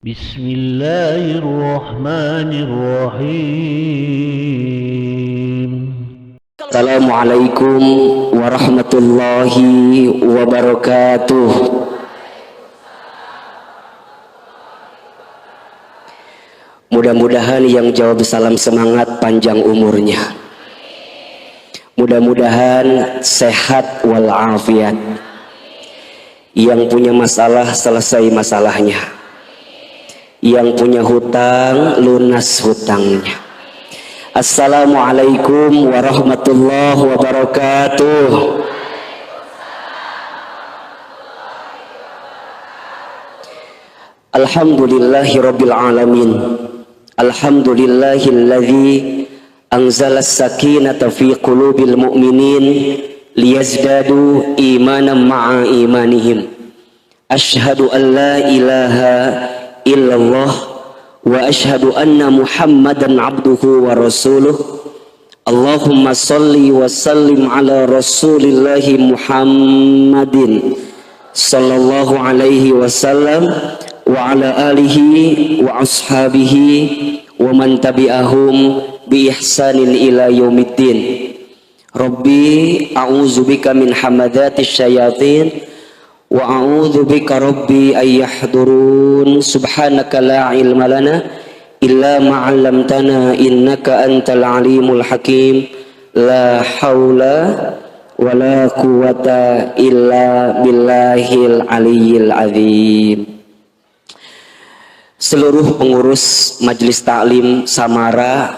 Bismillahirrahmanirrahim. Assalamualaikum warahmatullahi wabarakatuh. Mudah-mudahan yang jawab salam semangat panjang umurnya. Mudah-mudahan sehat walafiat. Yang punya masalah selesai masalahnya. Yang punya hutang lunas hutangnya. Assalamualaikum warahmatullahi wabarakatuh. Alhamdulillahirabbil alamin. Alhamdulillahilladzi anzala as-sakinata fi qulubil mu'minin liyazdadu imanan ma'a imanihim. Asyhadu an la ilaha illallah wa asyhadu anna Muhammadan abduhu wa rasuluh. Allahumma salli wa sallim ala rasulillahi Muhammadin sallallahu alaihi wasallam wa ala alihi wa ashabihi wa man tabi'ahum bi ihsanin ila yaumiddin. Rabbi a'udzubika min hamadatis syayatin wa a'udzu bika rabbi ay yahdurun. Subhanaka la ilma lana illa ma 'allamtana innaka antal alimul hakim. La haula wa la quwata illa billahil aliyyil azim. Seluruh pengurus Majelis Taklim Samara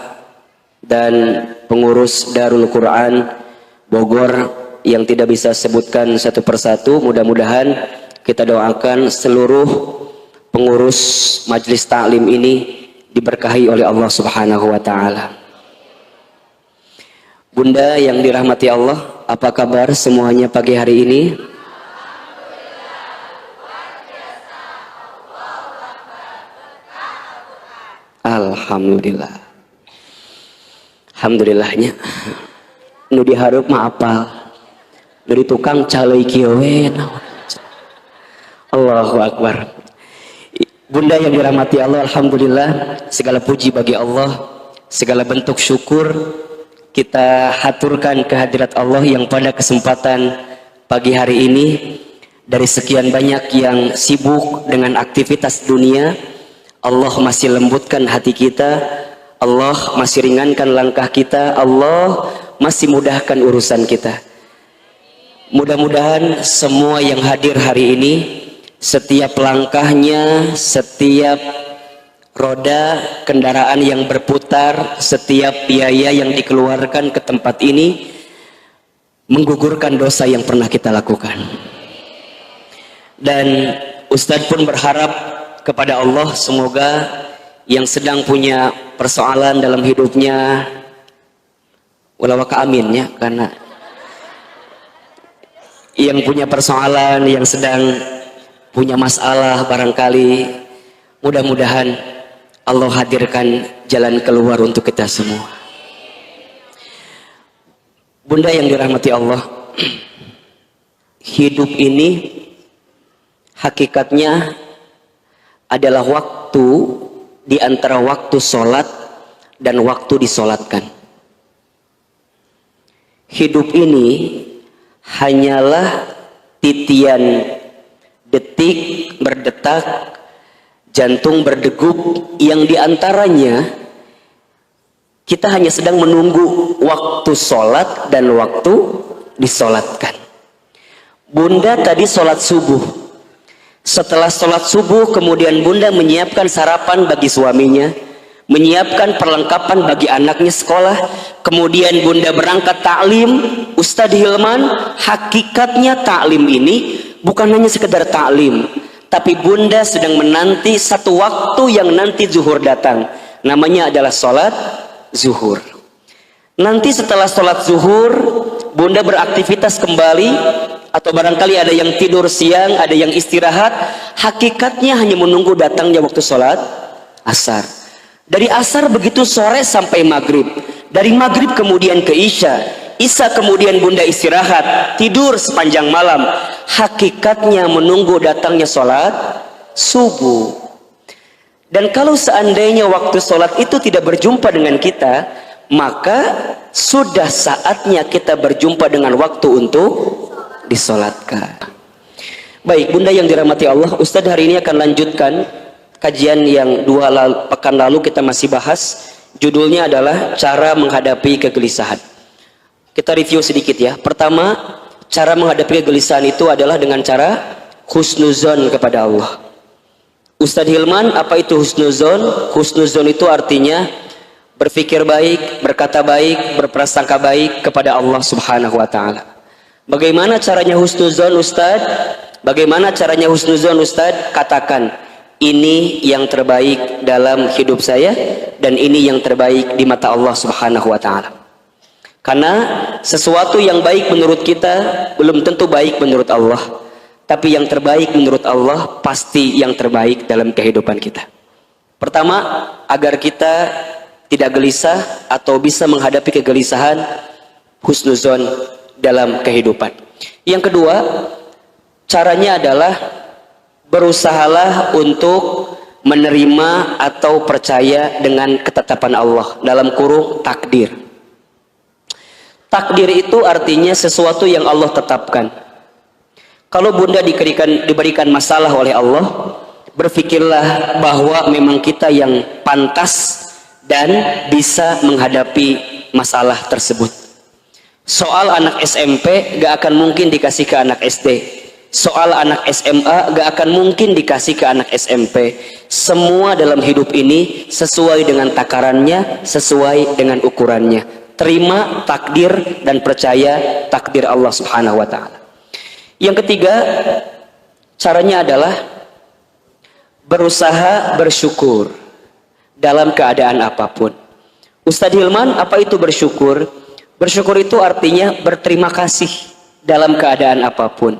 dan pengurus Darul Quran Bogor yang tidak bisa sebutkan satu persatu, mudah-mudahan kita doakan seluruh pengurus Majelis Taklim ini diberkahi oleh Allah Subhanahu wa taala. Bunda yang dirahmati Allah, apa kabar semuanya pagi hari ini? Alhamdulillah. Alhamdulillahnya. Nu dihareup mah apal. Dari tukang caloi kieu. Allahu Akbar. Bunda yang dirahmati Allah, alhamdulillah, segala puji bagi Allah, segala bentuk syukur kita haturkan kehadirat Allah yang pada kesempatan pagi hari ini, dari sekian banyak yang sibuk dengan aktivitas dunia, Allah masih lembutkan hati kita, Allah masih ringankan langkah kita, Allah masih mudahkan urusan kita. Mudah-mudahan semua yang hadir hari ini, setiap langkahnya, setiap roda kendaraan yang berputar, setiap biaya yang dikeluarkan ke tempat ini menggugurkan dosa yang pernah kita lakukan. Dan Ustadz pun berharap kepada Allah, semoga yang sedang punya persoalan dalam hidupnya, walawaka amin ya, karena yang punya persoalan, yang sedang punya masalah barangkali, mudah-mudahan Allah hadirkan jalan keluar untuk kita semua. Bunda yang dirahmati Allah, hidup ini hakikatnya adalah waktu di antara waktu sholat dan waktu disolatkan. Hidup ini hanyalah titian detik berdetak, jantung berdegup, yang diantaranya kita hanya sedang menunggu waktu sholat dan waktu disolatkan. Bunda tadi sholat subuh. Setelah sholat subuh kemudian bunda menyiapkan sarapan bagi suaminya, menyiapkan perlengkapan bagi anaknya sekolah, kemudian bunda berangkat taklim. Ustadz Hilman, hakikatnya taklim ini bukan hanya sekedar taklim, tapi bunda sedang menanti satu waktu yang nanti zuhur datang, namanya adalah sholat zuhur. Nanti setelah sholat zuhur bunda beraktivitas kembali, atau barangkali ada yang tidur siang, ada yang istirahat. Hakikatnya hanya menunggu datangnya waktu sholat asar. Dari asar begitu sore sampai maghrib, dari maghrib kemudian ke isya, isya kemudian bunda istirahat, tidur sepanjang malam. Hakikatnya menunggu datangnya sholat subuh. Dan kalau seandainya waktu sholat itu tidak berjumpa dengan kita, maka sudah saatnya kita berjumpa dengan waktu untuk disolatkan. Baik, Bunda yang dirahmati Allah, Ustadz hari ini akan lanjutkan kajian yang pekan lalu kita masih bahas. Judulnya adalah cara menghadapi kegelisahan. Kita review sedikit ya. Pertama, cara menghadapi kegelisahan itu adalah dengan cara husnuzon kepada Allah. Ustadz Hilman, apa itu husnuzon? Husnuzon itu artinya berpikir baik, berkata baik, berprasangka baik kepada Allah Subhanahu wa taala. Bagaimana caranya husnuzon, Ustadz? Bagaimana caranya husnuzon, Ustadz? Katakan, ini yang terbaik dalam hidup saya dan ini yang terbaik di mata Allah Subhanahu wa taala. Karena sesuatu yang baik menurut kita belum tentu baik menurut Allah. Tapi yang terbaik menurut Allah pasti yang terbaik dalam kehidupan kita. Pertama, agar kita tidak gelisah atau bisa menghadapi kegelisahan, husnuzon dalam kehidupan. Yang kedua, caranya adalah berusahalah untuk menerima atau percaya dengan ketetapan Allah, dalam kurung takdir. Takdir itu artinya sesuatu yang Allah tetapkan. Kalau Bunda diberikan masalah oleh Allah, berpikirlah bahwa memang kita yang pantas dan bisa menghadapi masalah tersebut. Soal anak SMP gak akan mungkin dikasih ke anak SD. Soal anak SMA gak akan mungkin dikasih ke anak SMP. Semua dalam hidup ini sesuai dengan takarannya, sesuai dengan ukurannya. Terima takdir dan percaya takdir Allah Subhanahu wa taala. Yang ketiga, caranya adalah berusaha bersyukur dalam keadaan apapun. Ustadz Hilman, apa itu bersyukur? Bersyukur itu artinya berterima kasih dalam keadaan apapun.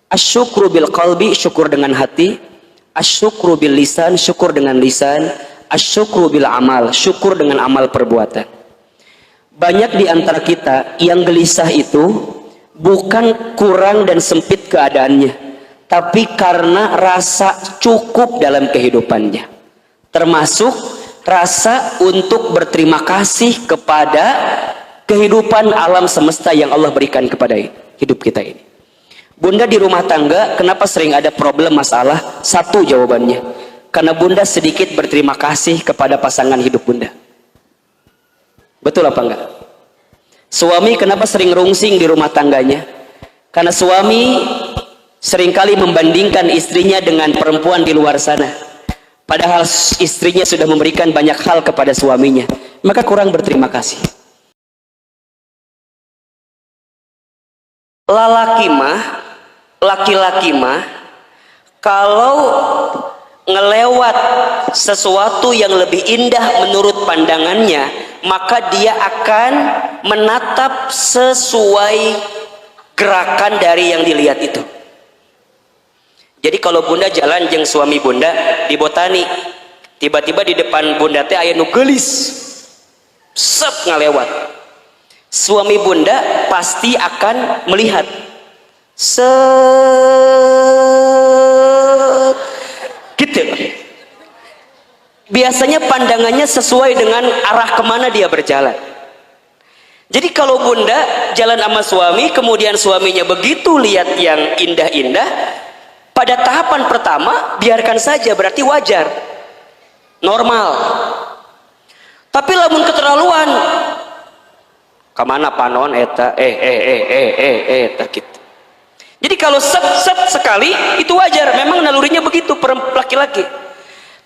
Asyukru bil qalbi, syukur dengan hati. Asyukru bil lisan, syukur dengan lisan. Asyukru bil amal, syukur dengan amal perbuatan. Banyak di antara kita yang gelisah itu bukan kurang dan sempit keadaannya, tapi karena rasa cukup dalam kehidupannya, termasuk rasa untuk berterima kasih kepada kehidupan alam semesta yang Allah berikan kepada hidup kita ini. Bunda di rumah tangga, kenapa sering ada problem masalah? Satu jawabannya, karena Bunda sedikit berterima kasih kepada pasangan hidup Bunda. Betul apa enggak? Suami kenapa sering rungsing di rumah tangganya? Karena suami seringkali membandingkan istrinya dengan perempuan di luar sana. Padahal istrinya sudah memberikan banyak hal kepada suaminya. Maka kurang berterima kasih. Laki-laki mah, kalau ngelewat sesuatu yang lebih indah menurut pandangannya, maka dia akan menatap sesuai gerakan dari yang dilihat itu. Jadi kalau Bunda jalan jeung suami Bunda di botani, tiba-tiba di depan Bunda teh aya nu geulis, sep ngalewat. Suami Bunda pasti akan melihat, gitu. Biasanya pandangannya sesuai dengan arah kemana dia berjalan. Jadi kalau Bunda jalan sama suami, kemudian suaminya begitu lihat yang indah-indah, pada tahapan pertama biarkan saja, berarti wajar, normal. Tapi lamun keterlaluan, kemana panon eta eta gitu. Jadi kalau set sekali itu wajar, memang nalurinya begitu laki-laki.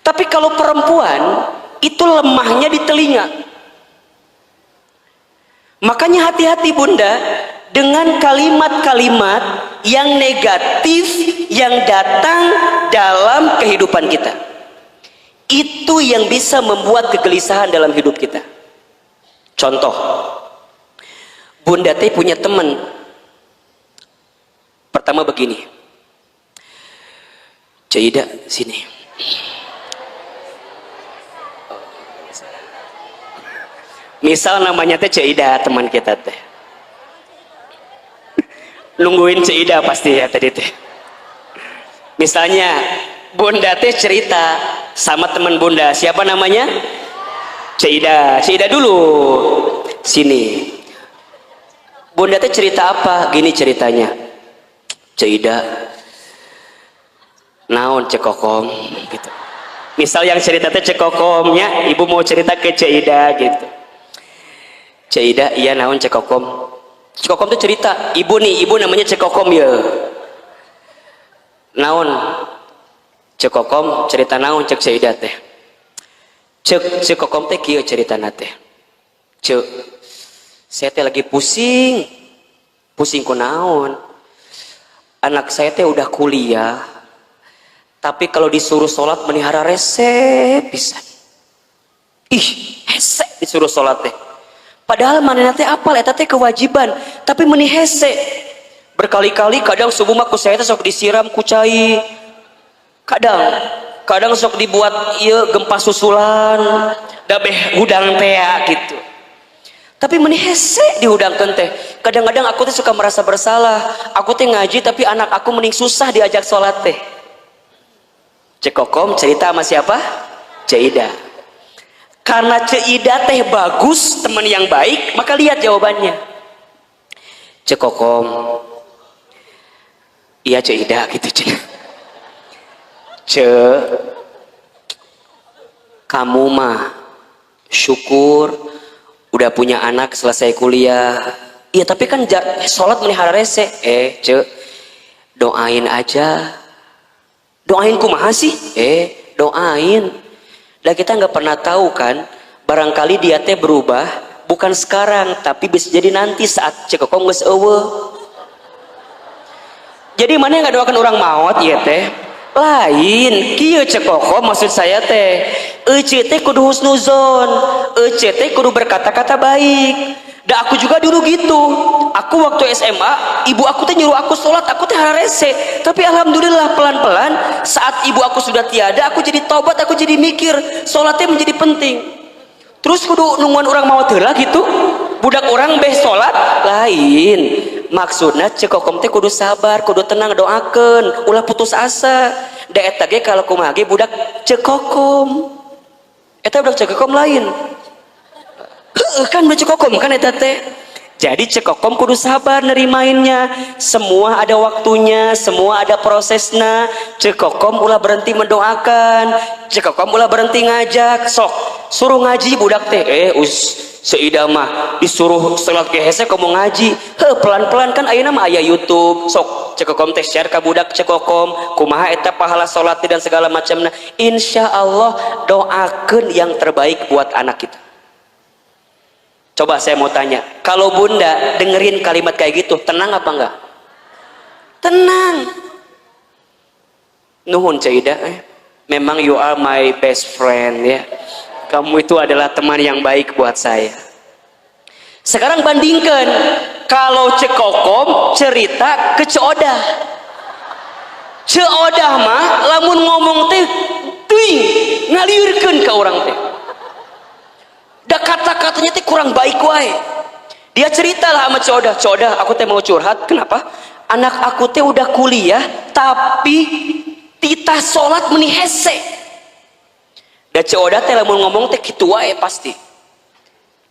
Tapi kalau perempuan itu lemahnya di telinga. Makanya hati-hati Bunda dengan kalimat-kalimat yang negatif yang datang dalam kehidupan kita. Itu yang bisa membuat kegelisahan dalam hidup kita. Contoh, Bunda teh punya teman. Pertama begini, Caida sini. Misal namanya teh Caida, teman kita teh. Nungguin Caida pasti ya tadi teh. Misalnya Bunda teh cerita sama teman bunda, siapa namanya? Cida. Cida dulu sini. Bunda teh cerita apa? Gini ceritanya. Cida, naon cekokom gitu. Misal yang cerita teh cekokomnya, ibu mau cerita ke Cida gitu. Cida, iya naon cekokom. Cekokom tuh cerita, ibu nih, ibu namanya cekokom ya. Naon cekokom cerita naon cek Cida teh. Cekokom teh kieu ceritana teh. Cek, saya teh lagi pusing ku naon. Anak saya teh udah kuliah, tapi kalau disuruh sholat menihara rese pisan. Ih, hese disuruh sholat teh. Padahal manehna teh apal eta teh kewajiban, tapi meuni hese. Berkali-kali kadang subuh mah ku saya teh sok disiram ku cai. Kadang sok dibuat ieu gempa susulan, da beh hudang teh gitu. Tapi meuni hese dihudangkeun teh. Kadang-kadang aku teh suka merasa bersalah. Aku teh ngaji tapi anak aku mending susah diajak sholat teh. Cekokom cerita sama siapa? Cida. Karena Cida teh bagus, teman yang baik, maka lihat jawabannya. Cekokom, iya Cida gitu Cida. Kamu mah syukur udah punya anak selesai kuliah. Iya tapi kan sholat melihara rese. Doain aja. Doain kumaha sih? Doain. Lah kita nggak pernah tahu kan, barangkali dia teh berubah bukan sekarang, tapi bisa jadi nanti saat cekokom geus eueuh. Jadi mana yang nggak doakan orang maut ya teh? Lain, kieu cekokom maksud saya teh. Ece teh kudu husnuzon, ece teh kudu berkata-kata baik. Dan aku juga dulu gitu. Aku waktu SMA, ibu aku teh nyuruh aku sholat, aku teh hararese. Tapi alhamdulillah pelan-pelan saat ibu aku sudah tiada, aku jadi taubat, aku jadi mikir sholatnya menjadi penting. Terus kudu nungguan orang mau heula gitu. Budak orang beh sholat lain. Maksudnya cekokom teh kudu sabar, kudu tenang doakeun, ulah putus asa. Da eta ge kalau kumaha ge budak cekokom. Eta budak cekokom lain. Kan udah cekokom kan eta teh. Jadi cekokom kudu sabar nerimainnya. Semua ada waktunya, semua ada prosesnya. Cekokom ulah berhenti mendoakan, cekokom ulah berhenti ngajak. Sok suruh ngaji budak teh. Seidah mah disuruh salat ge hese komo ngaji. Pelan-pelan kan ayeuna mah aya YouTube. Sok cekokom teh share ka budak cekokom kumaha eta pahala salat dan segala macamna. Insyaallah doakeun yang terbaik buat anak kita. Coba saya mau tanya, kalau bunda dengerin kalimat kayak gitu, tenang apa enggak? Tenang. Nuhun Cida, memang you are my best friend ya. Kamu itu adalah teman yang baik buat saya. Sekarang bandingkan, kalau cekokom cerita ke Ceodah. Ceodah mah lamun ngomong teh teuing ngaliurkeun ka urang teh. Da kata-katanya teh kurang baik wae. Dia ceritalah sama Ceodah, Ceodah aku teh mau curhat, kenapa? Anak aku teh udah kuliah tapi titah sholat meni hese. Da Ceodah teh lamun ngomong teh kitu wae pasti.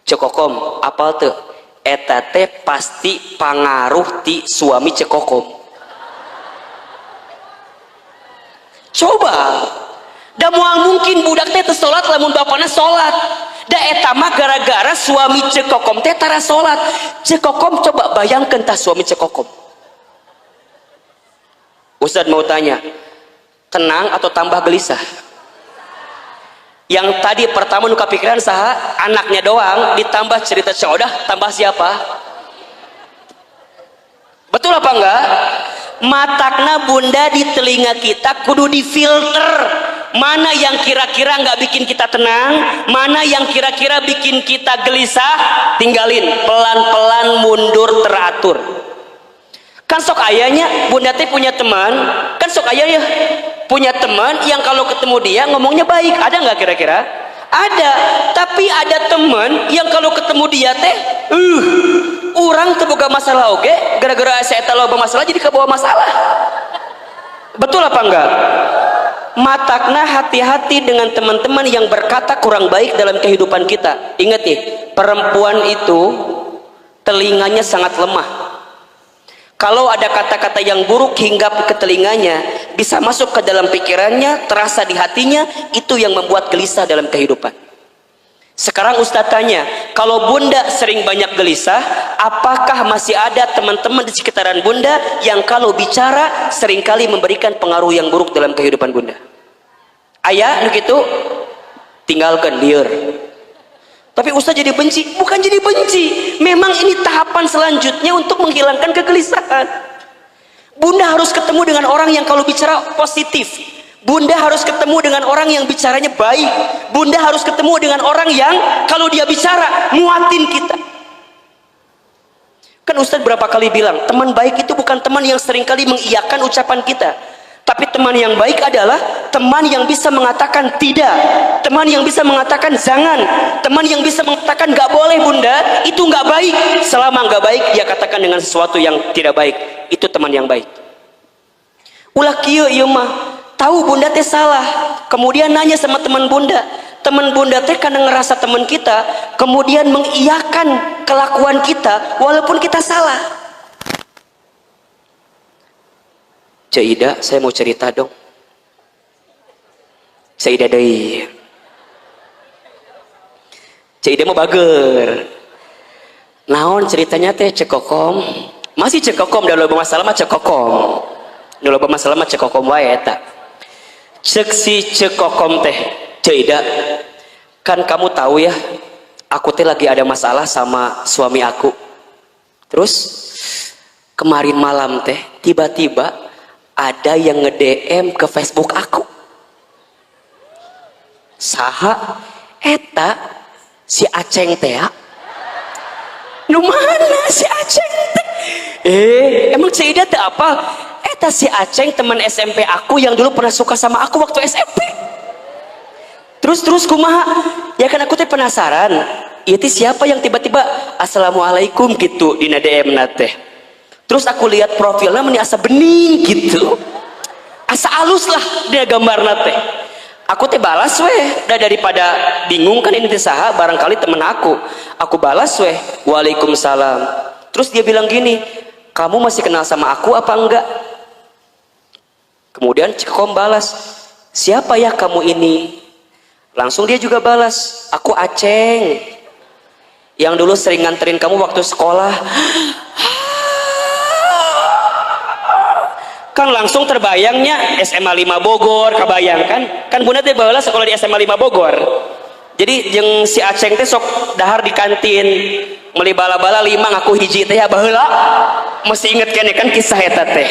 Cekokom, apal teu? Eta teh pasti pangaruh ti suami cekokom. Coba. Da moal mungkin budak teh teu sholat lamun bapana sholat. Da eta mah gara-gara suami cekokom teh tara sholat. Cekokom coba bayangkan tah suami cekokom. Ustadz mau tanya, tenang atau tambah gelisah? Yang tadi pertama nu kapikiran saha? Anaknya doang, ditambah cerita Ceodah, tambah siapa? Betul apa enggak? Matakna bunda di telinga kita kudu difilter. Mana yang kira-kira nggak bikin kita tenang, mana yang kira-kira bikin kita gelisah, tinggalin, pelan-pelan mundur teratur. Kan sok ayahnya bunda teh punya teman, kan sok ayahnya punya teman yang kalau ketemu dia ngomongnya baik, ada nggak kira-kira? Ada, tapi ada teman yang kalau ketemu dia teh orang terbuka masalah oke, gara-gara saya tahu masalah jadi kebawa masalah. Betul apa enggak? matakna hati-hati dengan teman-teman yang berkata kurang baik dalam kehidupan kita. Ingat nih, perempuan itu telinganya sangat lemah. Kalau ada kata-kata yang buruk hinggap ke telinganya, bisa masuk ke dalam pikirannya, terasa di hatinya, itu yang membuat gelisah dalam kehidupan. Sekarang Ustadz tanya, kalau bunda sering banyak gelisah, apakah masih ada teman-teman di sekitaran bunda yang kalau bicara seringkali memberikan pengaruh yang buruk dalam kehidupan bunda? Ayah, begitu, tinggalkan liar. Tapi Ustaz jadi benci. Bukan jadi benci, memang ini tahapan selanjutnya untuk menghilangkan kegelisahan. Bunda harus ketemu dengan orang yang kalau bicara positif. Bunda harus ketemu dengan orang yang bicaranya baik. Bunda harus ketemu dengan orang yang kalau dia bicara muatin kita. Kan Ustaz berapa kali bilang, teman baik itu bukan teman yang seringkali mengiyakan ucapan kita, tapi teman yang baik adalah teman yang bisa mengatakan tidak, teman yang bisa mengatakan jangan, teman yang bisa mengatakan nggak boleh bunda, itu nggak baik. Selama nggak baik, dia katakan dengan sesuatu yang tidak baik. Itu teman yang baik. Ulah kieu ieu mah, tahu bunda teh salah, kemudian nanya sama teman bunda teh karena ngerasa teman kita, kemudian mengiyakan kelakuan kita walaupun kita salah. Cik Ida, saya mau cerita dong. Cik Ida deh. Cik Ida mau bager. Naon ceritanya teh cekokom? Masih cekokom dah loba masalah mah cekokom. Da loba masalah mah cekokom wae eta. Cek si cekokom teh, Cik Ida, kan kamu tahu ya, aku teh lagi ada masalah sama suami aku. Terus kemarin malam teh tiba-tiba ada yang nge-DM ke Facebook aku. Saha eta si Aceng teh ya? Nu mana si Aceng teh? Emang Cik Ida teh apa? Eta si Aceng teman SMP aku yang dulu pernah suka sama aku waktu SMP. Terus kumaha? Ya kan aku teh penasaran. Itu siapa yang tiba-tiba assalamualaikum gitu di DM teh. Terus aku lihat profilnya meni asa bening gitu, asa alus lah dia gambar teh. Aku teh balas weh, daripada bingung kan ini teh saha, barangkali temen aku balas weh, waalaikumsalam. Terus dia bilang gini, kamu masih kenal sama aku apa enggak? Kemudian Cekom balas, siapa ya kamu ini? Langsung dia juga balas, aku Aceng yang dulu sering nganterin kamu waktu sekolah. Kan langsung terbayangnya SMA 5 Bogor, kebayang kan bunda teh baheula sekolah di SMA 5 Bogor. Jadi jeung si Aceng teh sok dahar di kantin meuli bala-bala 5 ngaku hiji teh ya baheula. Masih inget kene kan kisah eta teh.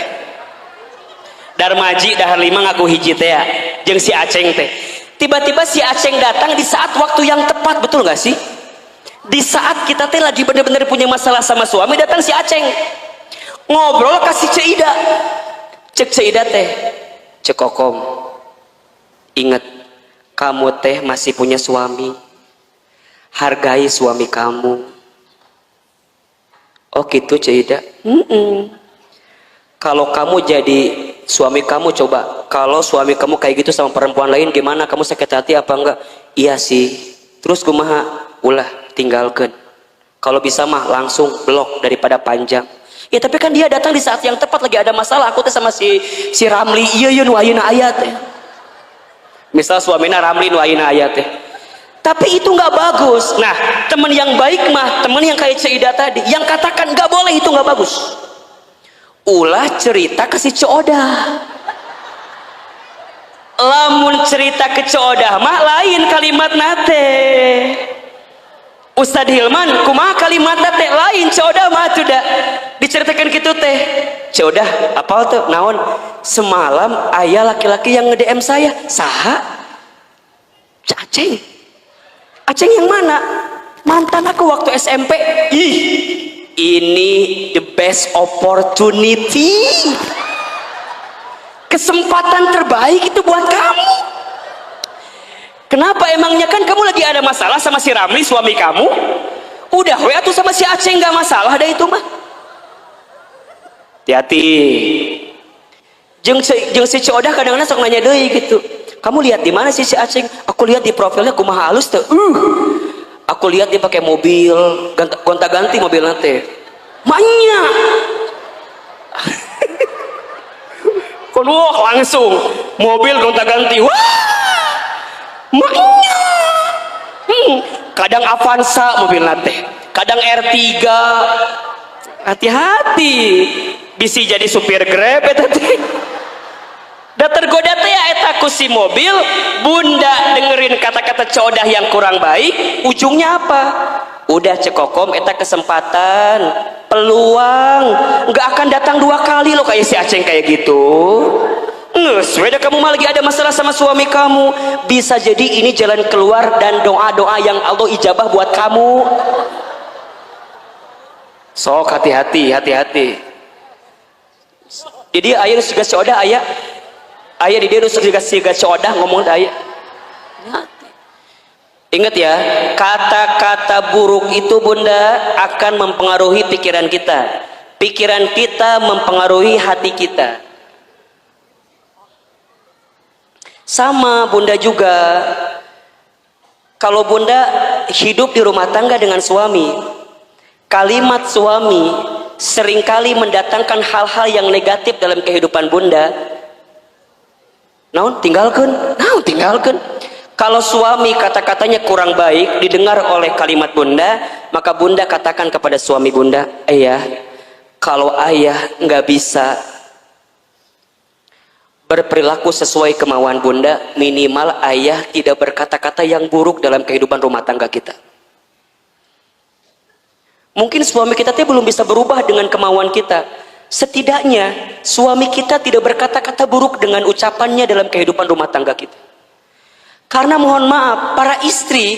Darmaji dahar 5 ngaku hiji teh ya jeung si Aceng teh. Tiba-tiba si Aceng datang di saat waktu yang tepat, betul gak sih? Di saat kita teh lagi bener-bener punya masalah sama suami, datang si Aceng. Ngobrol kasih Cik Ida. Cek Cik Ida teh, Cek Kokom, ingat kamu teh masih punya suami, hargai suami kamu. Oh gitu Cik Ida. Kalau kamu jadi suami kamu, coba kalau suami kamu kayak gitu sama perempuan lain gimana, kamu sakit hati apa enggak? Iya sih. Terus kumaha? Ulah tinggalkan. Kalau bisa mah langsung blok daripada panjang. Ya tapi kan dia datang di saat yang tepat, lagi ada masalah. Aku teh sama si Ramli, iya nu ayeuna aya teh. Misal suamina Ramli nu ayeuna aya teh. Tapi itu nggak bagus. Nah, teman yang baik mah, teman yang kayak Cik Ida tadi, yang katakan nggak boleh itu nggak bagus. Ulah cerita ke si Cooda. Lamun cerita ke Cooda mah lain kalimat nate. Ustadz Hilman kumaha kalimat teh lain, Cooda mah tuh diceritakan gitu teh. Cooda apa tuh naon, semalam ayah laki-laki yang nge-DM saya. Saha? Aceng. Aceng yang mana? Mantan aku waktu SMP. Ih, ini the best opportunity, kesempatan terbaik itu buat kamu. Kenapa emangnya, kan kamu lagi ada masalah sama si Ramli suami kamu? Udah we atuh sama si Aceng nggak masalah ada itu mah. Hati-hati. Jeung si Ciodah kadang-kadang sok nanya deui gitu. Kamu lihat di mana sih si Aceng? Aku lihat di profilnya kumaha halus teh. Aku lihat dia pakai mobil, gonta-ganti mobil nanti. Maknya. Kon langsung mobil gonta-ganti. Wah. Maknya. Kadang Avanza mobil nanti. Kadang R3. Hati-hati. Bisa jadi supir Grab eta teh. Da tergoda teh eta ku si mobil, bunda dengerin kata-kata Ciodah yang kurang baik, ujungnya apa? Udah cekokom eta kesempatan, peluang, nggak akan datang 2 kali loh kayak si Aceng kayak gitu. Nges, weda kamu mah lagi ada masalah sama suami kamu, bisa jadi ini jalan keluar dan doa-doa yang Allah ijabah buat kamu. Sok hati-hati. Jadi ayah juga Ciodah ayah di dia juga Ciodah ngomong ayah. Ingat ya, kata-kata buruk itu bunda akan mempengaruhi pikiran kita. Pikiran kita mempengaruhi hati kita. Sama bunda juga, kalau bunda hidup di rumah tangga dengan suami, kalimat suami seringkali mendatangkan hal-hal yang negatif dalam kehidupan bunda. Tinggalkan. Kalau suami kata-katanya kurang baik didengar oleh kalimat bunda, maka bunda katakan kepada suami bunda, ayah, kalau ayah nggak bisa berperilaku sesuai kemauan bunda, minimal ayah tidak berkata-kata yang buruk dalam kehidupan rumah tangga kita. Mungkin suami kita belum bisa berubah dengan kemauan kita. Setidaknya suami kita tidak berkata-kata buruk dengan ucapannya dalam kehidupan rumah tangga kita. Karena mohon maaf, para istri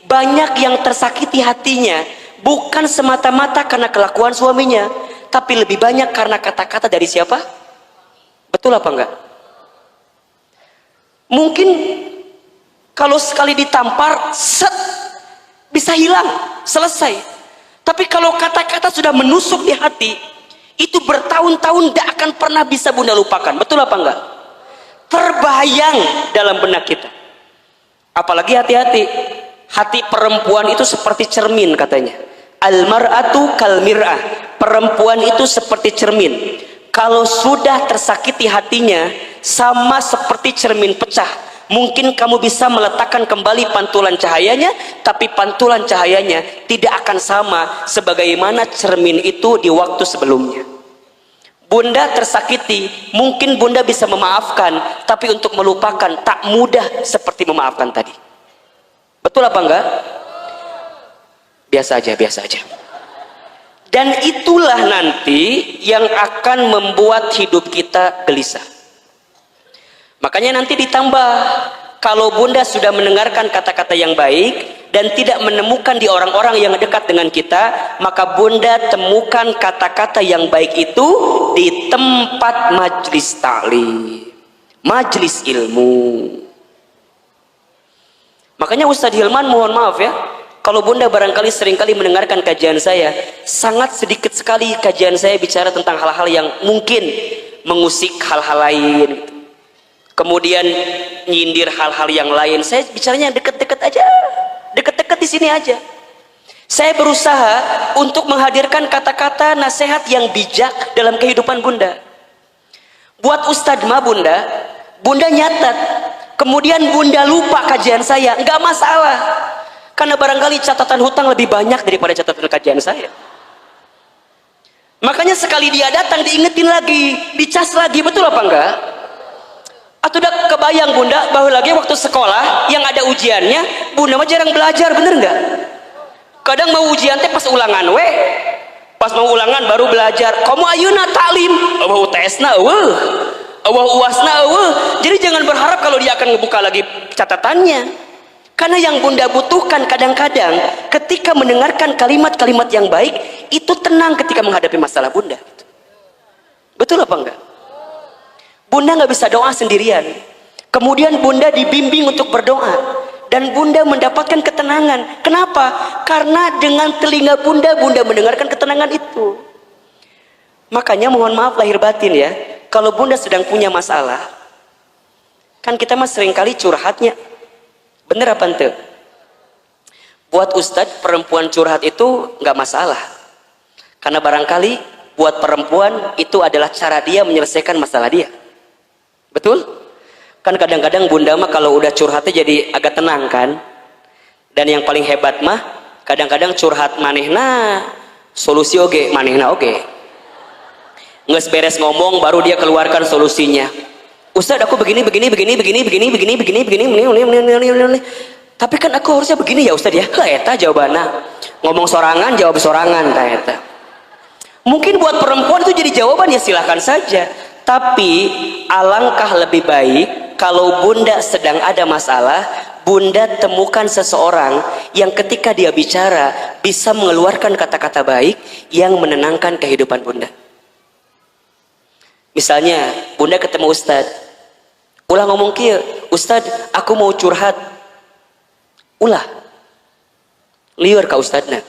banyak yang tersakiti hatinya bukan semata-mata karena kelakuan suaminya, tapi lebih banyak karena kata-kata dari siapa? Betul apa enggak? Mungkin kalau sekali ditampar, bisa hilang, selesai. Tapi kalau kata-kata sudah menusuk di hati, itu bertahun-tahun tidak akan pernah bisa bunda lupakan. Betul apa enggak? Terbayang dalam benak kita. Apalagi hati-hati, hati perempuan itu seperti cermin katanya. Al-mar'atu kal mir'ah. Perempuan itu seperti cermin. Kalau sudah tersakiti hatinya, sama seperti cermin pecah. Mungkin kamu bisa meletakkan kembali pantulan cahayanya, tapi pantulan cahayanya tidak akan sama sebagaimana cermin itu di waktu sebelumnya. Bunda tersakiti, mungkin bunda bisa memaafkan, tapi untuk melupakan tak mudah seperti memaafkan tadi. Betul apa enggak? Biasa aja. Dan itulah nanti yang akan membuat hidup kita gelisah. Makanya nanti ditambah, kalau bunda sudah mendengarkan kata-kata yang baik dan tidak menemukan di orang-orang yang dekat dengan kita, maka bunda temukan kata-kata yang baik itu di tempat majlis ta'lim, majlis ilmu. Makanya Ustadz Hilman mohon maaf ya, kalau bunda barangkali seringkali mendengarkan kajian saya, sangat sedikit sekali kajian saya bicara tentang hal-hal yang mungkin mengusik hal-hal lain, kemudian nyindir hal-hal yang lain. Saya bicaranya deket-deket aja, deket-deket di sini aja. Saya berusaha untuk menghadirkan kata-kata nasihat yang bijak dalam kehidupan bunda. Buat Ustadz mah bunda nyatat, kemudian bunda lupa kajian saya, nggak masalah, karena barangkali catatan hutang lebih banyak daripada catatan kajian saya. Makanya sekali dia datang diingetin lagi, dicas lagi, betul apa enggak? Atau udah kebayang bunda bahwa lagi waktu sekolah yang ada ujiannya, bunda mah jarang belajar, bener nggak? Kadang mau ujian teh pas ulangan pas mau ulangan baru belajar. Kamu ayeuna taklim, eueuh UTS-na eueuh, UAS-na eueuh. Jadi jangan berharap kalau dia akan ngebuka lagi catatannya. Karena yang bunda butuhkan kadang-kadang ketika mendengarkan kalimat-kalimat yang baik, itu tenang ketika menghadapi masalah bunda. Betul apa enggak? Bunda nggak bisa doa sendirian. Kemudian bunda dibimbing untuk berdoa. Dan bunda mendapatkan ketenangan. Kenapa? Karena dengan telinga bunda mendengarkan ketenangan itu. Makanya mohon maaf lahir batin ya. kalau bunda sedang punya masalah, kan kita mah seringkali curhatnya, bener apa ente? Buat ustadz perempuan curhat itu nggak masalah, karena barangkali buat perempuan itu adalah cara dia menyelesaikan masalah dia, betul? Kan kadang-kadang bunda mah kalau udah curhatnya jadi agak tenang kan, dan yang paling hebat mah kadang-kadang curhat manehna solusi oge, manehna oge nges beres ngomong baru dia keluarkan solusinya. Ustadz aku begini tapi kan aku harusnya begini ya Ustadz ya. Eta jawabannya ngomong sorangan jawab sorangan eta. Mungkin buat perempuan itu jadi jawaban ya silahkan saja, tapi alangkah lebih baik kalau bunda sedang ada masalah, bunda temukan seseorang yang ketika dia bicara bisa mengeluarkan kata-kata baik yang menenangkan kehidupan bunda. Misalnya bunda ketemu ustadz, ulah ngomong kieu, ustadz aku mau curhat, ulah liur ka ustadzna,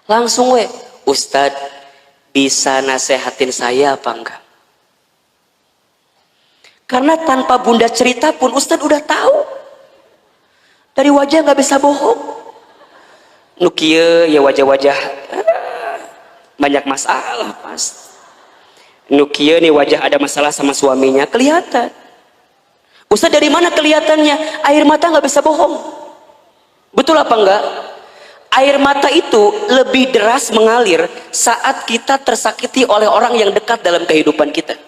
langsung we, ustadz bisa nasehatin saya apa enggak? Karena tanpa bunda cerita pun ustadz udah tahu, dari wajah nggak bisa bohong, nu kieu ya wajah-wajah banyak masalah pas. Nukia nih wajah ada masalah sama suaminya, kelihatan. Ustaz dari mana kelihatannya? Air mata nggak bisa bohong. Betul apa enggak? Air mata itu lebih deras mengalir saat kita tersakiti oleh orang yang dekat dalam kehidupan kita.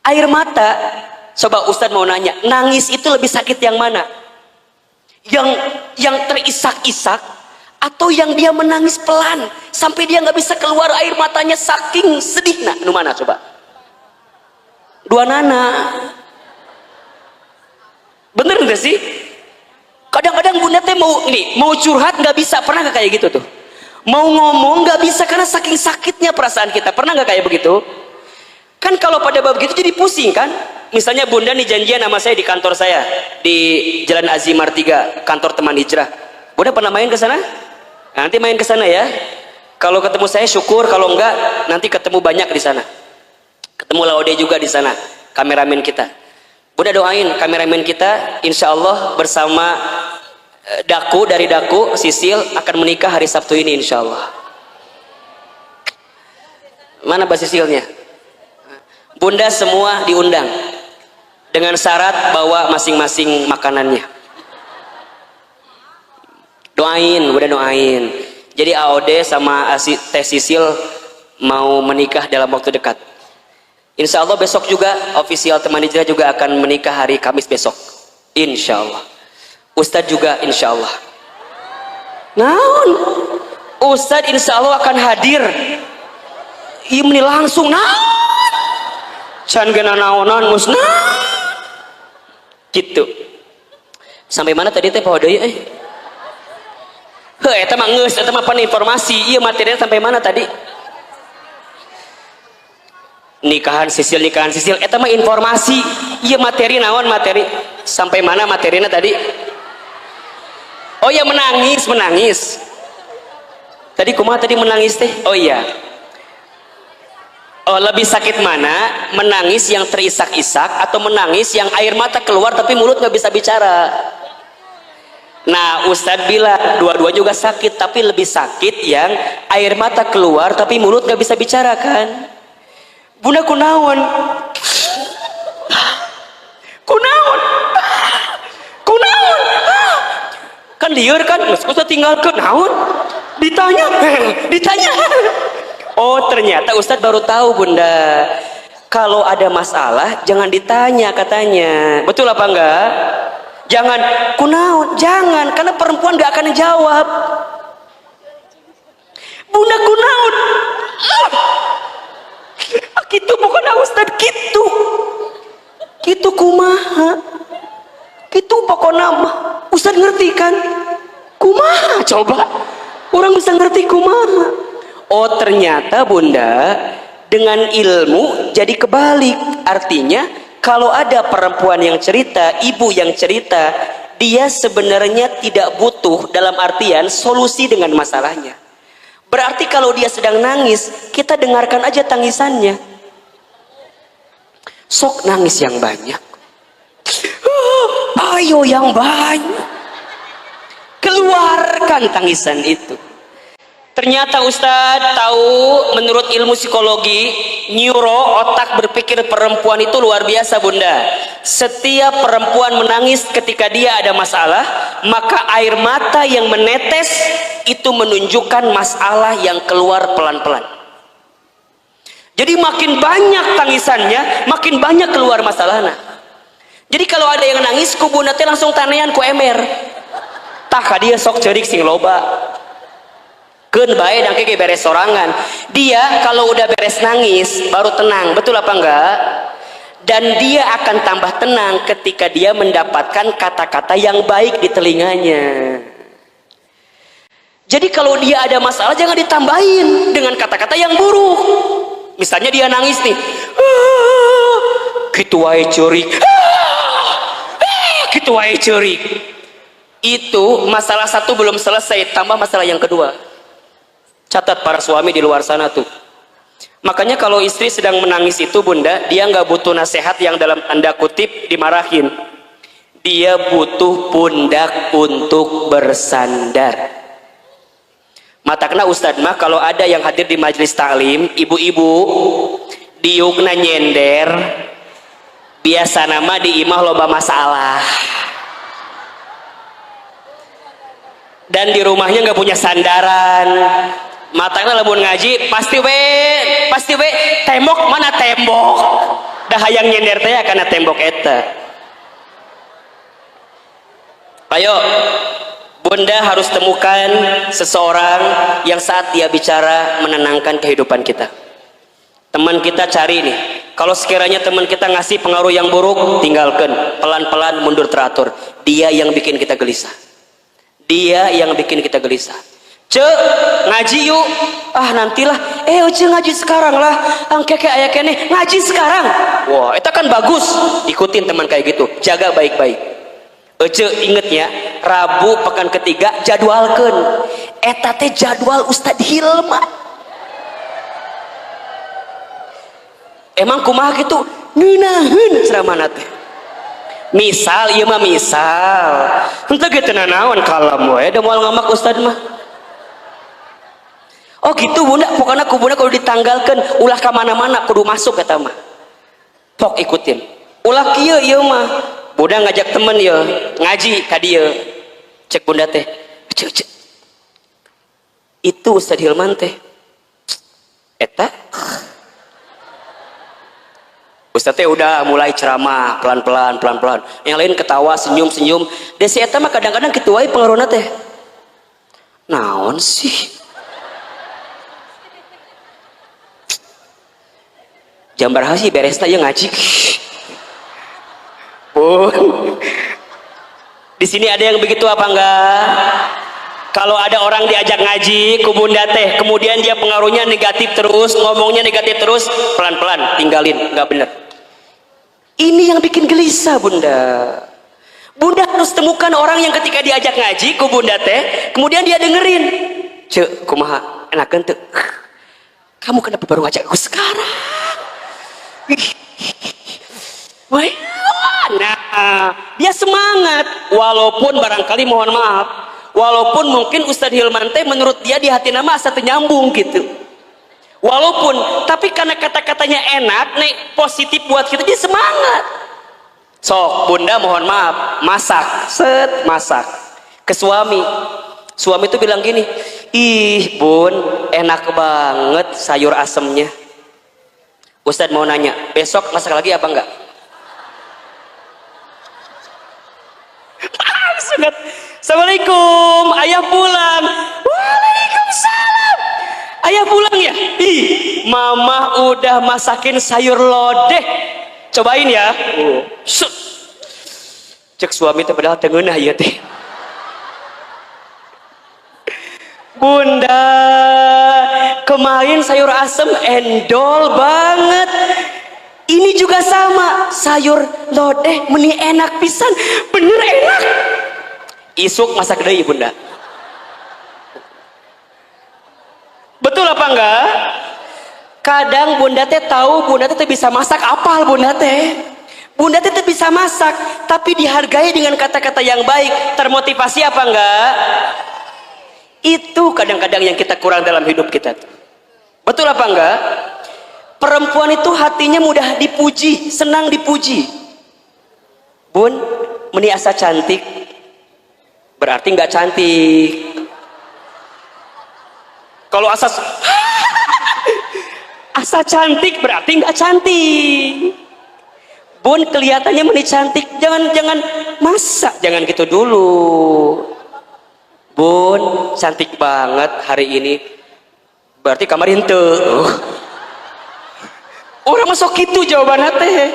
Air mata, coba Ustaz mau nanya, nangis itu lebih sakit yang mana? Yang terisak-isak atau yang dia menangis pelan sampai dia nggak bisa keluar air matanya saking sedih? Nah, nu mana coba? Dua nana. Bener nggak sih? Kadang-kadang bunda teh mau curhat nggak bisa, pernah nggak kayak gitu tuh? Mau ngomong nggak bisa karena saking sakitnya perasaan kita, pernah nggak kayak begitu? Kan kalau pada bab begitu jadi pusing kan? Misalnya bunda nih janjian sama saya di kantor saya di Jalan Azimar 3, kantor teman hijrah. Bunda pernah main ke sana? Nanti main ke sana ya. Kalau ketemu saya syukur, kalau enggak nanti ketemu banyak di sana. Ketemu Laude juga di sana, kameramen kita. Bunda doain kameramen kita, insya Allah bersama Daku dari Daku, Sisil akan menikah hari Sabtu ini insya Allah. Mana Mbak Sisilnya? Bunda semua diundang dengan syarat bawa masing-masing makanannya. Doain, udah doain. Jadi AOD sama Teh Sisil mau menikah dalam waktu dekat. Insya Allah besok juga official teman hijrah juga akan menikah hari Kamis besok. Insya Allah. Ustadz juga insya Allah. Naon? Ustadz insya Allah akan hadir. Ini langsung naon? Can gena naonan musna. Gitu. Sampai mana tadi teh Pak Hodoy? Eta mah geus, eta mah pan informasi. Ieu materinya sampai mana tadi? Nikahan Sisil, eta mah informasi. Ieu materi naon materi? Sampai mana materinya tadi? Oh ya menangis. Tadi kumaha tadi menangis teh? Oh iya. Oh lebih sakit mana? Menangis yang terisak-isak atau menangis yang air mata keluar tapi mulut nggak bisa bicara? Nah Ustadz bilang dua-dua juga sakit, tapi lebih sakit yang air mata keluar tapi mulut gak bisa bicara kan? Bunda kunaon kan liur kan, Ustadz tinggal ke naon? Ditanya oh ternyata Ustadz baru tahu bunda, kalau ada masalah jangan ditanya katanya. Betul apa enggak? Jangan kunaon, jangan, karena perempuan gak akan jawab. Bunda kunaon, gitu bukan Ustaz, gitu kumaha, gitu pokoknya mah Ustaz ngerti kan? Kumaha coba, orang bisa ngerti kumaha. Oh ternyata bunda dengan ilmu jadi kebalik, artinya kalau ada perempuan yang cerita, ibu yang cerita, dia sebenarnya tidak butuh dalam artian solusi dengan masalahnya. Berarti kalau dia sedang nangis, kita dengarkan aja tangisannya. Sok nangis yang banyak. Ayo yang banyak. Keluarkan tangisan itu. Ternyata Ustadz tahu, menurut ilmu psikologi, neuro, otak berpikir perempuan itu luar biasa bunda. Setiap perempuan menangis ketika dia ada masalah, maka air mata yang menetes itu menunjukkan masalah yang keluar pelan-pelan. Jadi makin banyak tangisannya, makin banyak keluar masalahnya. Jadi kalau ada yang nangis, ku bunda teh langsung tanean ku emer. Tah ka dia sok ceurik sing loba. Keun bae dangke ge beres sorangan. Dia kalau udah beres nangis baru tenang, betul apa enggak? Dan dia akan tambah tenang ketika dia mendapatkan kata-kata yang baik di telinganya. Jadi kalau dia ada masalah jangan ditambahin dengan kata-kata yang buruk. Misalnya dia nangis nih, kitu wae ceurik, kitu wae ceurik. Itu masalah satu belum selesai, tambah masalah yang kedua. Catat para suami di luar sana tuh. Makanya kalau istri sedang menangis itu bunda, dia nggak butuh nasihat yang dalam tanda kutip dimarahin. Dia butuh pundak untuk bersandar. Matakna Ustadz mah kalau ada yang hadir di majelis taklim, ibu-ibu diukna nyender, biasa nama di imah loba masalah. Dan di rumahnya nggak punya sandaran. Matanya lamun ngaji pasti we tembok mana tembok dah hayang nyender teh karena tembok eta. Ayo bunda harus temukan seseorang yang saat dia bicara menenangkan kehidupan kita. Teman kita cari nih, kalau sekiranya teman kita ngasih pengaruh yang buruk, tinggalkan, pelan-pelan mundur teratur. Dia yang bikin kita gelisah, dia yang bikin kita gelisah. Cek ngaji yuk, nantilah, cek ngaji sekarang lah, angkeke aya kene ngaji sekarang. Wah, itu kan bagus, ikutin teman kayak gitu, jaga baik-baik. Cek inget ya, Rabu pekan ketiga jadwalkan, eta teh jadwal Ustadz Hilma. Emang kumaha gitu, ngeunaheun ceramahna teh. Misal, ieu mah misal, henteu ge teu nanaon kalem we, da moal ngamak Ustadz mah. Oh gitu bunda, pokoknya ku bunda kalau ditanggalkan ulah ke mana-mana kudu masuk kata mah. Pok ikutin. Ulah kieu ieu mah. Bunda ngajak temen ya ngaji ka dieu. Cek bunda teh. Cek. Itu Ustadz Hilman teh. Eta Ustadz teh udah mulai ceramah pelan-pelan. Yang lain ketawa, senyum. Desi eta mah kadang-kadang kitu wae pengaruhna teh. Naon sih? Jambar hasi beresna ya ngaji. Di sini ada yang begitu apa enggak? Kalau ada orang diajak ngaji ku bunda teh, kemudian dia pengaruhnya negatif terus, ngomongnya negatif terus, pelan-pelan tinggalin, enggak bener. Ini yang bikin gelisah bunda. Bunda harus temukan orang yang ketika diajak ngaji ku bunda teh, kemudian dia dengerin. Cek kumaha enakeun teu? Kamu kenapa baru ngajak aku sekarang? Nah, dia semangat walaupun barangkali mohon maaf, walaupun mungkin Ustadz Hilman teh menurut dia di hati nama asa teu nyambung gitu. Walaupun, tapi karena kata-katanya enak, nih positif buat kita, dia semangat. Sok bunda mohon maaf, masak ke suami. Suami itu bilang gini, ih bun enak banget sayur asemnya. Ustadz mau nanya, besok masak lagi apa enggak? Assalamualaikum, ayah pulang. Waalaikumsalam. Ayah pulang ya? Ih, mama udah masakin sayur lodeh. Cobain ya. Cek suami teh padahal teu ngeunah ieu teh. Bunda, kemarin sayur asem endol banget. Ini juga sama, sayur lodeh meni enak pisan, bener enak. Isuk masak deui bunda. Betul apa enggak? Kadang bunda teh tahu bunda teh bisa masak, apal bunda teh. Bunda teh bisa masak, tapi dihargai dengan kata-kata yang baik, termotivasi apa enggak? Itu kadang-kadang yang kita kurang dalam hidup kita. Betul apa enggak? Perempuan itu hatinya mudah dipuji, senang dipuji. Bun, meni asa cantik, berarti enggak cantik. Kalau asa cantik berarti nggak cantik. Bun, kelihatannya meni cantik, jangan masa jangan gitu dulu. Bun, cantik banget hari ini, berarti kamar henteu. Orang masuk gitu jawaban teh.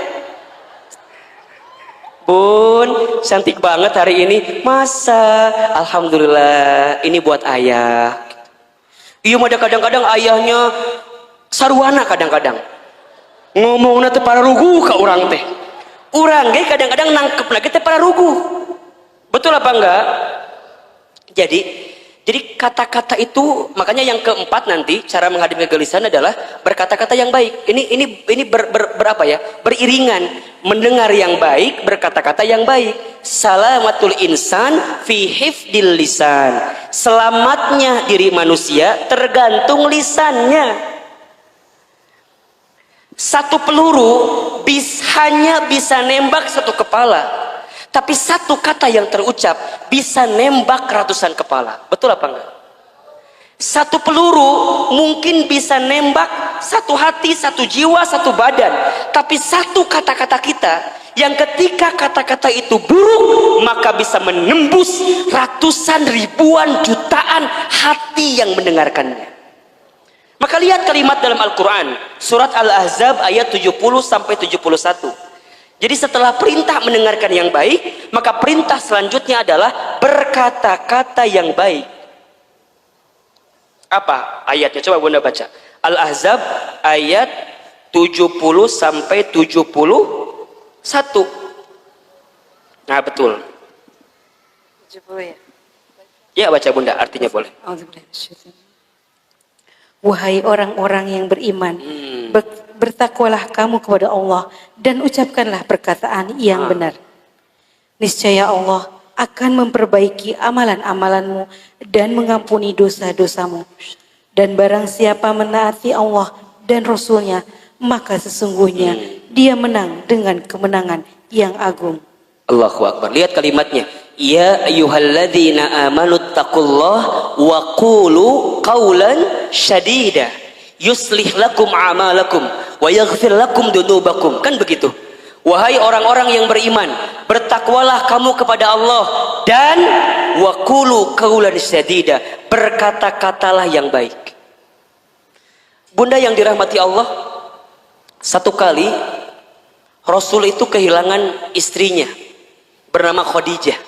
Bun, cantik banget hari ini, masa? Alhamdulillah, ini buat ayah. Iya, ada kadang-kadang ayahnya sarwana, kadang-kadang ngomong nanti para rugu ke orang teh. Orang ge kadang-kadang nangkep lagi teh para rugu. Betul apa enggak? Jadi kata-kata itu, makanya yang keempat nanti cara menghadapi kegelisahan adalah berkata-kata yang baik. Ini berapa ya? Beriringan. Mendengar yang baik, berkata-kata yang baik. Salamatul insan fi hifdil lisan. Selamatnya diri manusia tergantung lisannya. Satu peluru hanya bisa nembak satu kepala, tapi satu kata yang terucap bisa nembak ratusan kepala. Betul apa enggak? Satu peluru mungkin bisa nembak satu hati, satu jiwa, satu badan, tapi satu kata-kata kita yang ketika kata-kata itu buruk maka bisa menembus ratusan, ribuan, jutaan hati yang mendengarkannya. Maka lihat kalimat dalam Al-Quran surat Al-Ahzab ayat 70 sampai 71. Jadi setelah perintah mendengarkan yang baik, maka perintah selanjutnya adalah berkata-kata yang baik. Apa ayatnya? Coba Bunda baca. Al-Ahzab ayat 70 sampai 71. Nah, betul. 70 ya? Ya, baca Bunda, artinya boleh. Wahai orang-orang yang beriman, bertakwalah kamu kepada Allah dan ucapkanlah perkataan yang benar. Niscaya Allah akan memperbaiki amalan-amalanmu dan mengampuni dosa-dosamu. Dan barang siapa menaati Allah dan Rasulnya, maka sesungguhnya dia menang dengan kemenangan yang agung. Allahu Akbar. Lihat kalimatnya. Ya ayyuhalladzina amanu taqullaha wa qulu qawlan syadida yuslih lakum a'malakum wa yaghfir lakum dunubakum. Kan begitu. Wahai orang-orang yang beriman, bertakwalah kamu kepada Allah dan wa qulu qawlan syadida, berkata-katalah yang baik. Bunda yang dirahmati Allah, satu kali Rasul itu kehilangan istrinya bernama Khadijah.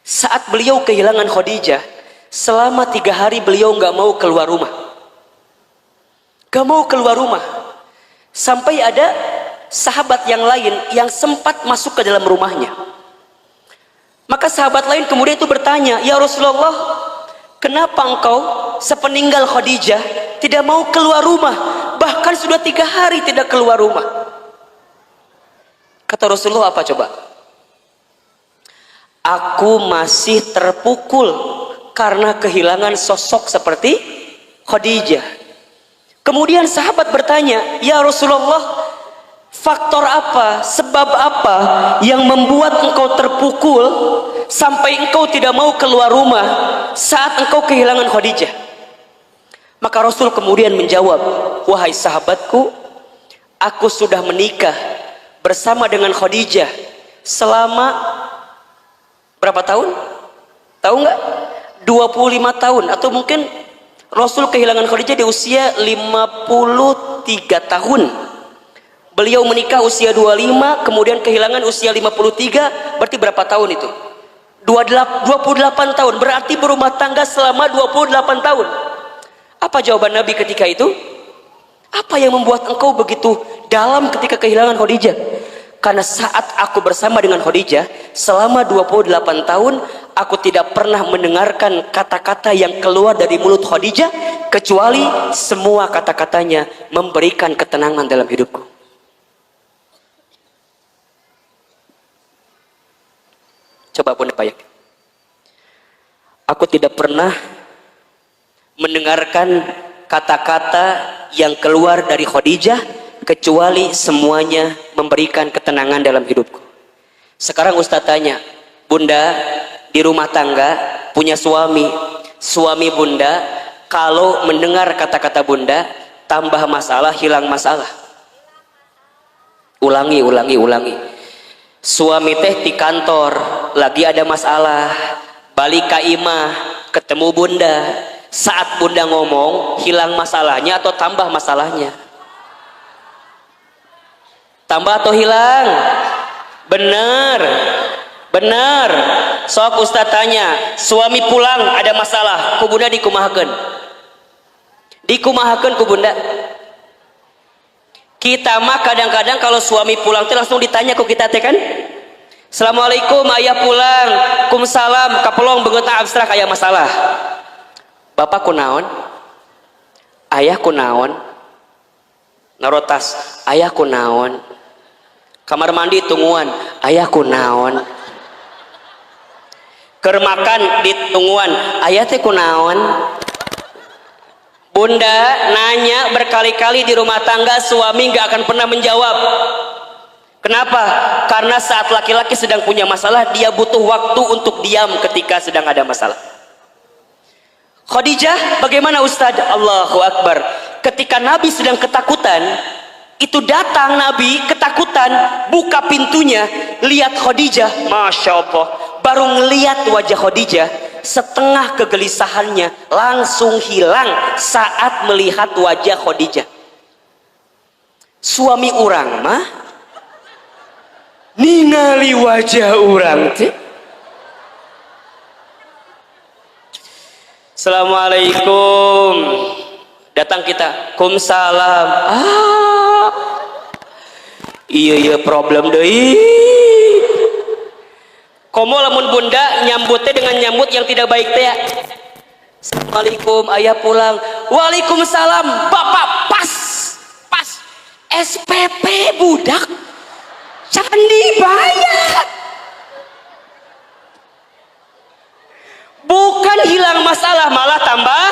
Saat beliau kehilangan Khadijah, selama 3 hari beliau nggak mau keluar rumah. Gak mau keluar rumah. Sampai ada sahabat yang lain yang sempat masuk ke dalam rumahnya. Maka sahabat lain kemudian itu bertanya, ya Rasulullah, kenapa engkau sepeninggal Khadijah tidak mau keluar rumah? Bahkan sudah 3 hari tidak keluar rumah. Kata Rasulullah apa coba? Aku masih terpukul karena kehilangan sosok seperti Khadijah. Kemudian sahabat bertanya, ya Rasulullah, faktor apa, sebab apa yang membuat engkau terpukul sampai engkau tidak mau keluar rumah saat engkau kehilangan Khadijah? Maka Rasul kemudian menjawab, wahai sahabatku, aku sudah menikah bersama dengan Khadijah selama berapa tahun? Tahu nggak? 25 tahun, atau mungkin Rasul kehilangan Khadijah di usia 53 tahun. Beliau menikah usia 25, kemudian kehilangan usia 53, berarti berapa tahun itu? 28 tahun, berarti berumah tangga selama 28 tahun. Apa jawaban Nabi ketika itu? Apa yang membuat engkau begitu dalam ketika kehilangan Khadijah? Karena saat aku bersama dengan Khadijah selama 28 tahun, aku tidak pernah mendengarkan kata-kata yang keluar dari mulut Khadijah kecuali semua kata-katanya memberikan ketenangan dalam hidupku. Coba Bunda bayangkan. Aku tidak pernah mendengarkan kata-kata yang keluar dari Khadijah kecuali semuanya memberikan ketenangan dalam hidupku. Sekarang Ustaz tanya, Bunda di rumah tangga punya suami Bunda kalau mendengar kata-kata Bunda tambah masalah, hilang masalah. Ulangi. Suami teh di kantor lagi ada masalah, balik ke imah ketemu Bunda, saat Bunda ngomong hilang masalahnya atau tambah masalahnya? Tambah atau hilang? Bener. Sok Ustaz tanya, suami pulang ada masalah ku Bunda dikumahakeun ku Bunda. Kita mah kadang-kadang kalau suami pulang teh langsung ditanya ku kita teh kan, Assalamualaikum ayah pulang, kumsalam kapelong beungeut abstrak aya masalah. Bapak kunaon? Ayah kunaon? Narotas, ayah kunaon? Kamar mandi tungguan, ayah kunaon? Keur makan di tungguan, ayah teh kunaon? Bunda nanya berkali-kali di rumah tangga, suami gak akan pernah menjawab. Kenapa? Karena saat laki-laki sedang punya masalah, dia butuh waktu untuk diam ketika sedang ada masalah. Khadijah bagaimana Ustaz? Allahu Akbar. Ketika Nabi sedang ketakutan, itu datang Nabi ketakutan, buka pintunya, lihat Khadijah, Masya Allah. Baru ngelihat wajah Khadijah, setengah kegelisahannya langsung hilang saat melihat wajah Khadijah. Suami orang mah ningali wajah orang teh. Assalamualaikum. Datang kita, kumsalam. Iya problem deui. Komo lamun Bunda nyambutnya dengan nyambut yang tidak baik teh. Assalamualaikum, ayah pulang. Waalaikumsalam, bapak pas SPP budak candi bayar. Bukan hilang masalah, malah tambah.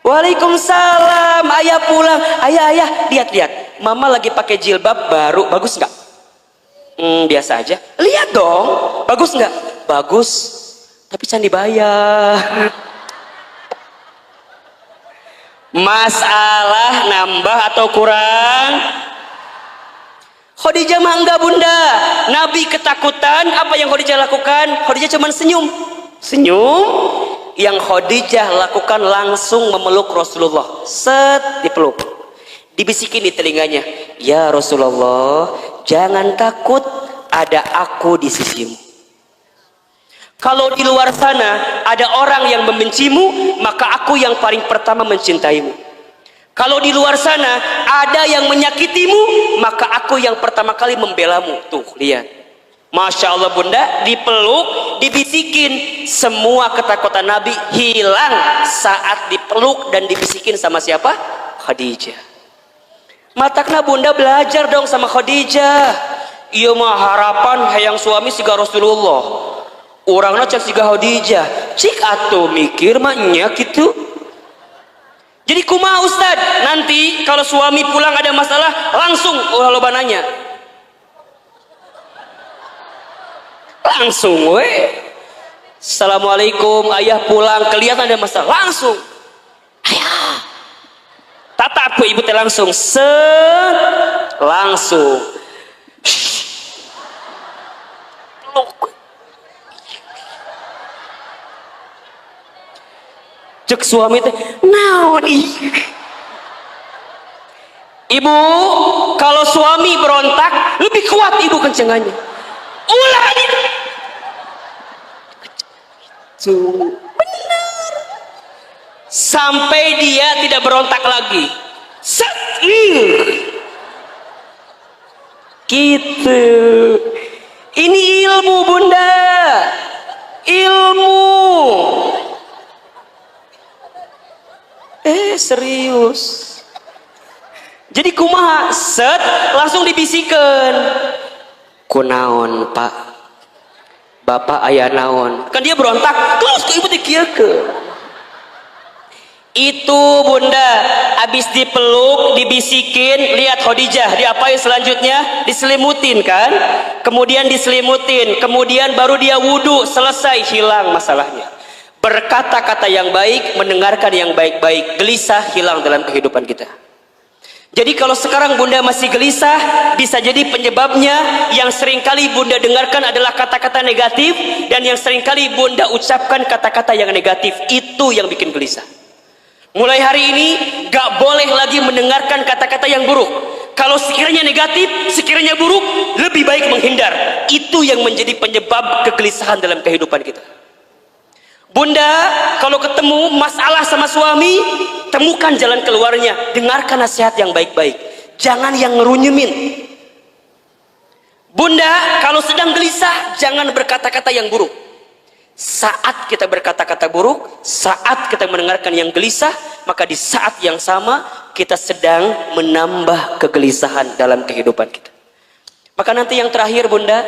Waalaikumsalam, ayah pulang. Ayah, lihat, mama lagi pakai jilbab baru, bagus nggak? Biasa aja. Lihat dong, bagus nggak? Bagus, tapi can dibayar. Masalah nambah atau kurang? Khadijah mah enggak Bunda. Nabi ketakutan, apa yang Khadijah lakukan? Khadijah cuma senyum. Yang Khadijah lakukan langsung memeluk Rasulullah. Set, dipeluk. Dibisikin di telinganya, ya Rasulullah, jangan takut, ada aku di sisimu. Kalau di luar sana ada orang yang membencimu, maka aku yang paling pertama mencintaimu. Kalau di luar sana ada yang menyakitimu, maka aku yang pertama kali membelamu. Tuh, lihat. Masya Allah Bunda, dipeluk, dibisikin. Semua ketakutan Nabi hilang saat dipeluk dan dibisikin sama siapa? Khadijah. Matakna Bunda belajar dong sama Khadijah. Iya mah harapan hayang suami siga Rasulullah, urangna cek siga Khadijah. Cik atuh mikir mah nya gitu. Jadi kumaha Ustad? Nanti kalau suami pulang ada masalah langsung ulah loba nanya. Langsung we. Assalamualaikum, ayah pulang, kelihatan ada masalah, langsung. Ayah. Tatap ibu teh langsung, langsung. Cek suami teh, naon Ibu, kalau suami berontak lebih kuat ibu kencengannya. Ulah itu. Benar. Sampai dia tidak berontak lagi. Gitu. Ini ilmu Bunda. Ilmu. serius. Jadi kumaha set langsung dibisikan. Kunaon pak, bapak ayah naon, kan dia berontak terus ke ibu dikieukeun. Itu bunda habis dipeluk dibisikin, lihat Khadijah diapain selanjutnya, diselimutin kan, kemudian diselimutin, kemudian baru dia wudhu, selesai, hilang masalahnya. Berkata-kata yang baik, mendengarkan yang baik-baik, gelisah hilang dalam kehidupan kita. Jadi kalau sekarang bunda masih gelisah, bisa jadi penyebabnya yang seringkali bunda dengarkan adalah kata-kata negatif, dan yang seringkali bunda ucapkan kata-kata yang negatif. Itu yang bikin gelisah. Mulai hari ini gak boleh lagi mendengarkan kata-kata yang buruk. Kalau sekiranya negatif, sekiranya buruk, lebih baik menghindar. Itu yang menjadi penyebab kegelisahan dalam kehidupan kita. Bunda, kalau ketemu masalah sama suami, temukan jalan keluarnya. Dengarkan nasihat yang baik-baik, jangan yang ngerunyemin. Bunda, kalau sedang gelisah, jangan berkata-kata yang buruk. Saat kita berkata-kata buruk, saat kita mendengarkan yang gelisah, maka di saat yang sama kita sedang menambah kegelisahan dalam kehidupan kita. Maka nanti yang terakhir bunda,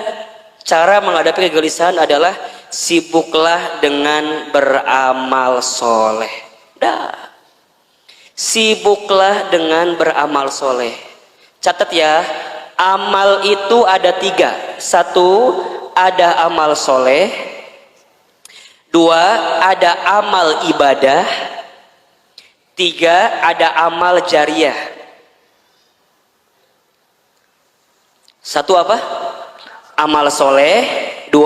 cara menghadapi kegelisahan adalah sibuklah dengan beramal soleh. Dah. Sibuklah dengan beramal soleh. Catat ya, amal itu ada 3. 1, ada amal soleh. 2, ada amal ibadah. 3, ada amal jariah. 1 apa? Amal soleh. 2,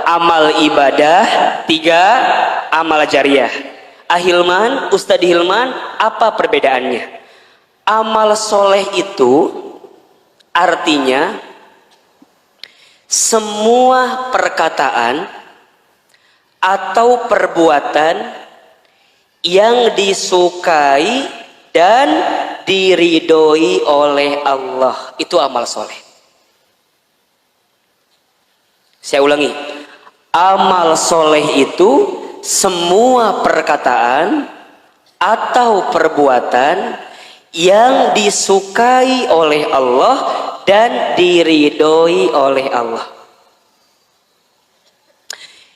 amal ibadah. 3, amal jariah. Ahilman, Ustadz Hilman, apa perbedaannya? Amal soleh itu artinya semua perkataan atau perbuatan yang disukai dan diridhoi oleh Allah, itu amal soleh. Saya ulangi, amal soleh itu semua perkataan atau perbuatan yang disukai oleh Allah dan diridhoi oleh Allah.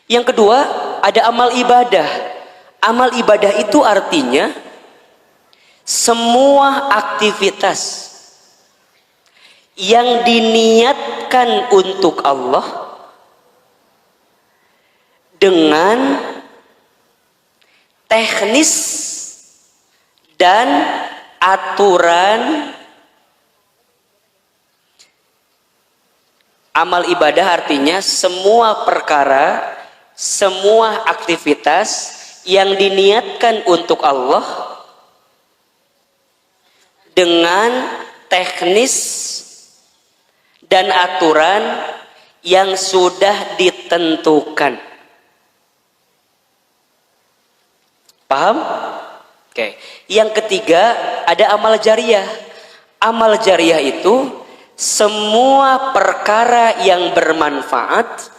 Yang kedua, ada amal ibadah. Amal ibadah itu artinya semua aktivitas yang diniatkan untuk Allah dengan teknis dan aturan. Amal ibadah artinya semua perkara, semua aktivitas yang diniatkan untuk Allah dengan teknis dan aturan yang sudah ditentukan. Paham? Oke. Yang ketiga, ada amal jariah. Amal jariah itu semua perkara yang bermanfaat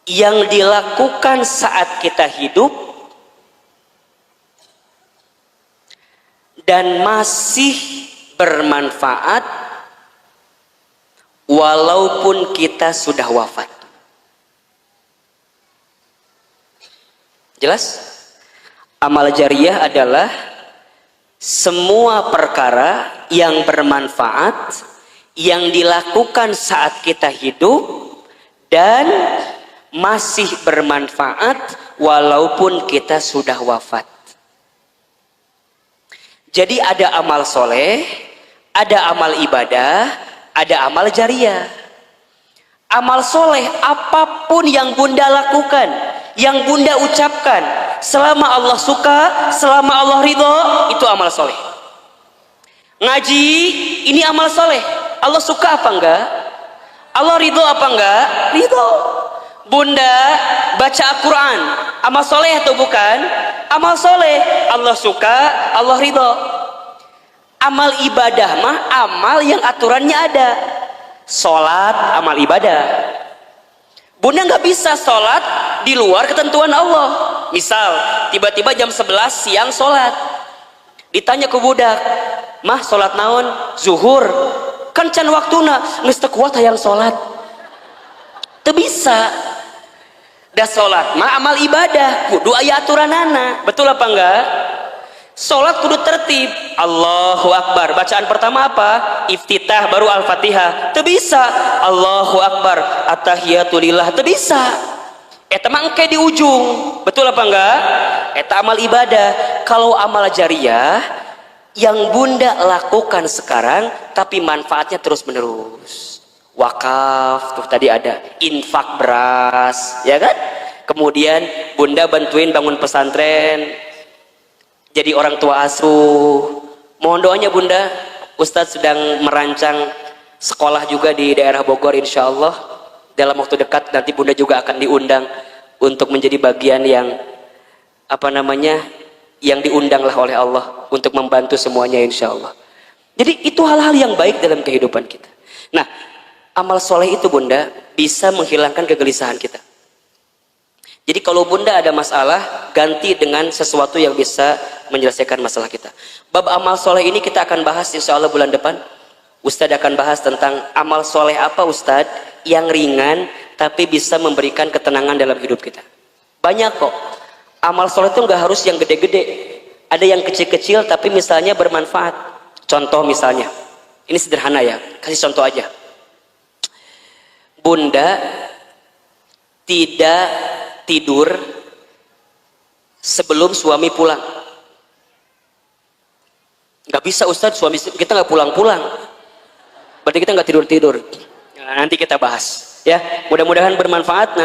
yang dilakukan saat kita hidup dan masih bermanfaat walaupun kita sudah wafat. Jelas? Amal jariah adalah semua perkara yang bermanfaat yang dilakukan saat kita hidup dan masih bermanfaat walaupun kita sudah wafat. Jadi ada amal soleh, ada amal ibadah, ada amal jariah. Amal soleh apapun yang bunda lakukan, yang bunda ucapkan, selama Allah suka, selama Allah ridho, itu amal soleh. Ngaji, ini amal soleh. Allah suka apa enggak? Allah ridho apa enggak? Ridho. Bunda baca Al-Quran, amal soleh atau bukan? Amal soleh. Allah suka, Allah ridho. Amal ibadah mah amal yang aturannya ada. Sholat, amal ibadah. Bunda nggak bisa sholat di luar ketentuan Allah. Misal tiba-tiba jam 11 siang sholat. Ditanya ke budak, mah sholat naon? Zuhur. Kan can waktuna, geus teu kuat hayang sholat. Teu bisa. Da sholat mah amal ibadah, kudu aya aturanana. Betul apa enggak? Sholat kudu tertib. Allahu Akbar. Bacaan pertama apa? Iftitah baru Al-Fatihah. Teu bisa. Allahu Akbar. At-tahiyatulillah. Teu bisa. Eta mah engke di ujung. Betul apa enggak? Eta amal ibadah. Kalau amal jariyah yang bunda lakukan sekarang tapi manfaatnya terus menerus. Wakaf tuh tadi ada, infak beras, ya kan? Kemudian bunda bantuin bangun pesantren, jadi orang tua asuh. Mohon doanya bunda. Ustadz sedang merancang sekolah juga di daerah Bogor, insya Allah dalam waktu dekat nanti bunda juga akan diundang untuk menjadi bagian yang yang diundanglah oleh Allah untuk membantu semuanya, insya Allah. Jadi itu hal-hal yang baik dalam kehidupan kita. Nah, amal soleh itu bunda bisa menghilangkan kegelisahan kita. Jadi kalau bunda ada masalah, ganti dengan sesuatu yang bisa menyelesaikan masalah kita. Bab amal soleh ini kita akan bahas insya Allah bulan depan. Ustadz akan bahas tentang amal soleh apa Ustadz yang ringan tapi bisa memberikan ketenangan dalam hidup kita. Banyak kok. Amal soleh itu nggak harus yang gede-gede. Ada yang kecil-kecil tapi misalnya bermanfaat. Contoh misalnya, ini sederhana ya, kasih contoh aja. Bunda tidak tidur sebelum suami pulang. Nggak bisa Ustadz, suami kita nggak pulang-pulang. Berarti kita nggak tidur-tidur. Nah, nanti kita bahas ya. Mudah-mudahan bermanfaat.